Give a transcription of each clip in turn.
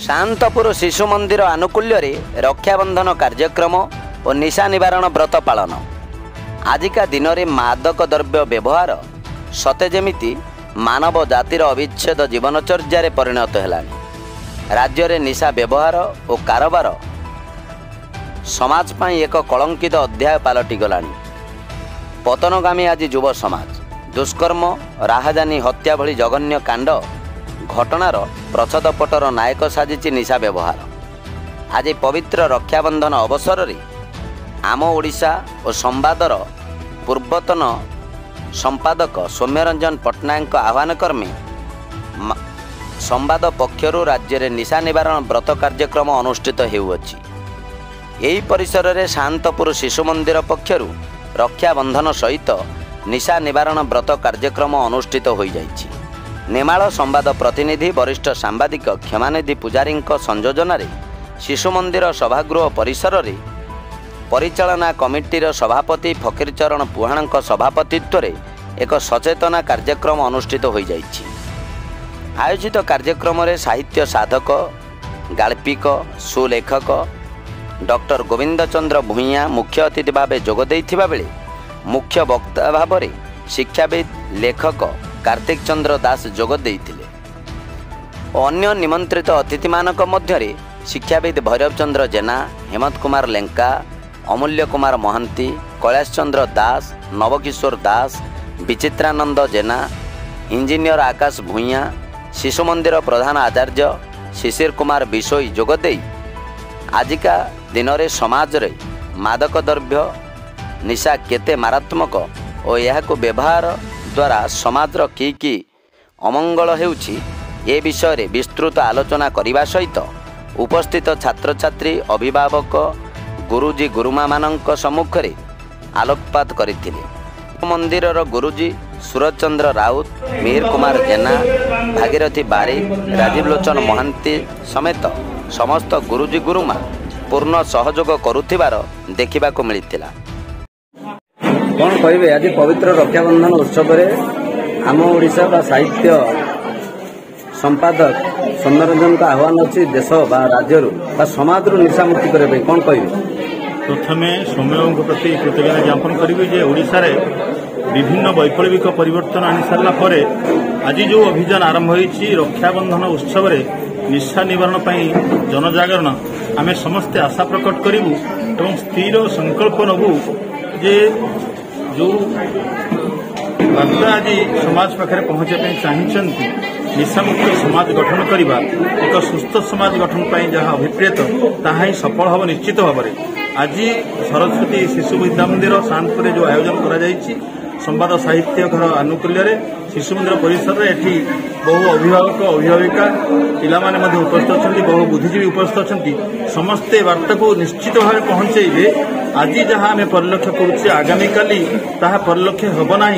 शांतपुर शिशु मंदिर आनुकूल्य रक्षाबंधन कार्यक्रम और निशा निवारण व्रत पालन। आजिका दिन में मादक द्रव्य व्यवहार सते जेमिति मानव जातिर अविच्छेद जीवनचर्या परिणत हेलानी। राज्य में निशा व्यवहार और कारोबार समाज पाई एक कलंकित अध्याय पलटि गलानी। पतनगामी आज युव समाज दुष्कर्म राहजानी हत्या भली जघन्य कांड घटनार प्रच्छदपटर नायक साजिची निशा व्यवहार। आज पवित्र रक्षाबंधन अवसर में आम ओडिशा और संवादर पूर्वतन संपादक सौम्यरंजन पट्टनायक आह्वान क्रमे संवाद पक्षर राज्य में निशा निवारण व्रत कार्यक्रम अनुष्ठित हेउअछि। एही परिसर में शांतपुर शिशु मंदिर पक्षर रक्षाबंधन सहित निशा निवारण व्रत कार्यक्रम अनुष्ठित हो जाइछि। नेमाल संवाद प्रतिनिधि वरिष्ठ सांबादिक क्षमानिधि पुजारी संयोजन शिशु मंदिर सभागृह परिसर में परिचालना कमिटीर सभापति फकीरचरण पुहाण सभापतित्व में एक सचेतना कार्यक्रम अनुष्ठित हो जाइछि। आयोजित कार्यक्रम में साहित्य साधक गाल्पिक सुलेखक डॉक्टर गोविंद चंद्र भूइया मुख्य अतिथि भाव जोगदेइथिबा बेले मुख्य वक्ता भाव में शिक्षाविद लेखक कार्तिक चंद्र दास जोगदेइथिले। अन्य निमंत्रित अतिथि मानक मध्य शिक्षाविद भैरव चंद्र जेना, हेमंत कुमार लेंका, अमूल्य कुमार महांती, कैलाश चंद्र दास, नवकिशोर दास, विचित्रानंद जेना, इंजीनियर आकाश भूइया, शिशु मंदिर प्रधान आचार्य शिशिर कुमार बिशोई जोगदे आजिका दिन में समाज रे मादक द्रव्य निशा केते मारात्मक और यह व्यवहार द्वारा समाज की अमंगल हेउछि ए विषय रे विस्तृत आलोचना करने सहित उपस्थित छात्र छात्री अभिभावक गुरुजी गुरुमा मानक सम्मुख रे आलोकपात करथिले। मंदिर गुरुजी सूरज चंद्र राउत, मिहिर कुमार जेना, भागीरथी बारी, राजीव लोचन महांती समेत समस्त गुरुजी गुरुमा पूर्ण सहयोग करुथिबार देखिबाको मिलिथिला। कौन कहबे आज पवित्र रक्षाबंधन उत्सव में आम ओडिशा बा साहित्य संपादक सौम्यरंजन का आह्वान अच्छी देश बा राज्य बा समाज निशा मुक्ति करने कौन कहबे? प्रथमे सौम्य प्रति कृतज्ञता ज्ञापन करी जे ओडिशा रे विभिन्न वैप्लविक परिवर्तन आनी सारा पर आज जो अभियान आरंभ होती रक्षाबंधन उत्सव में निशा निवारण जनजागरण आम समस्ते आशा प्रकट करूँ और स्थिर संकल्प नबू जे जो वार्ता आज समाज पाखे पहुंचापी चाहती निशामुक्त समाज गठन करने एक सुस्थ समाज गठन पर जहाँ अभिप्रेत ताहा ही सफल हम निश्चित भाव में। आज सरस्वती शिशु विद्या मंदिर शांतपुर जो आयोजन कर संवाद साहित्य घर आनुकूल्य शिशु मंदिर परिसर में एठी बहु अभिभावक अभिभाविका पिलाने उपस्थित अच्छा बहु बुद्धिजीवी उपस्थित अच्छा समस्ते वार्ता को निश्चित भाव पहुंचे आज जहाँ आम परिलक्ष्य करुचे आगामी काली ताहा परिलक्ष्य हम ना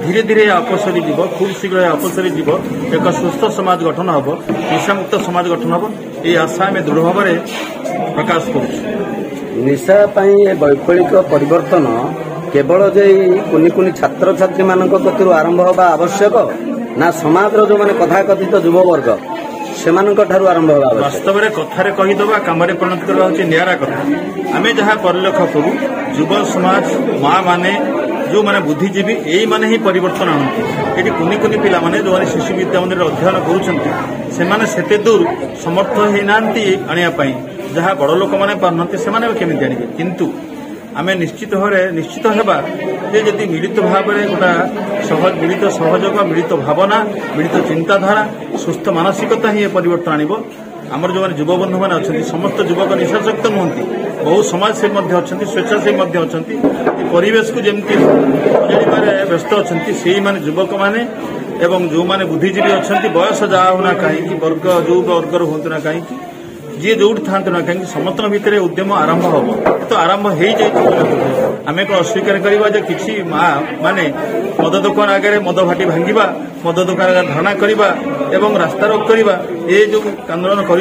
धीरे धीरे अपसरी जीव खूब शीघ्र अपसरी जीव एक सुस्थ समाज गठन हम निशामुक्त समाज गठन हम ये आशा आम दृढ़ भाव प्रकाश करुँ। निशा वैप्लविक परिवर्तन केवल जे कुनि कुनि छात्र छात्री मानक कतिरु आरंभ होगा आवश्यक ना समाज जो माने कथा कथित युववर्ग से आरंभ होगा वास्तव में कथार कहीदबा कम परिणत करवा होची नियारा कथा। आम जहाँ परिलक्ष्य करूँ युव समाज माँ माने जो माने बुद्धिजीवी यही माने ही परिवर्तन आनती ये कुनि कुनि पिला माने जो शिशु विद्या मंदिर अध्ययन करुछंती सेमाने सेते दूर समर्थ होइनांती आनिया पई जहाँ बड़ लोक माने पारनती सेमाने केमिति आनिबे किंतु आमे निश्चित होगा जदि मिलित भाव में गोटा सहज मिलित सहयोग मिलित भावना मिलित चिंताधारा सुस्थ मानसिकता ही परिवर्तन आणिबो। आमर जो युव बंधु मैंने अच्छा समस्त युवक निशाशक्त नुहति बहु समाज से स्वेच्छासेवी अच्छा परिवेश को जमी उजाड़े व्यस्त अच्छा से युवक मैंने एवं जो मैंने बुद्धिजीवी अच्छा बयस जहाँ होना कहीं वर्ग जो वर्गर हूँ ना कहीं जी जो था ना कहीं समस्त भितर उद्यम आरंभ हम तो आरंभ हो जाए आम एक अस्वीकार करवा कि माने मद दुकान आगे मद भाटी भांगा मद दुकान आगे धारणा करवा एवं रास्ता रोक करवा ये जो आंदोलन कर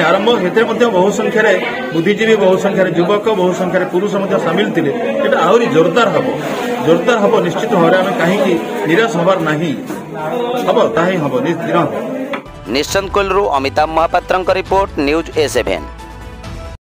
आरंभ से बहु संख्यार बुद्धिजीवी बहु संख्यार युवक बहु संख्यार पुरुष सामिल थे ये आहरी जोरदार हम निश्चित भाव में आम कहीं निराश हबार ना हम ताही हम निश्चित। निश्चंत कोइलरू अमिताभ महापात्रଙ୍କ रिपोर्ट न्यूज A7।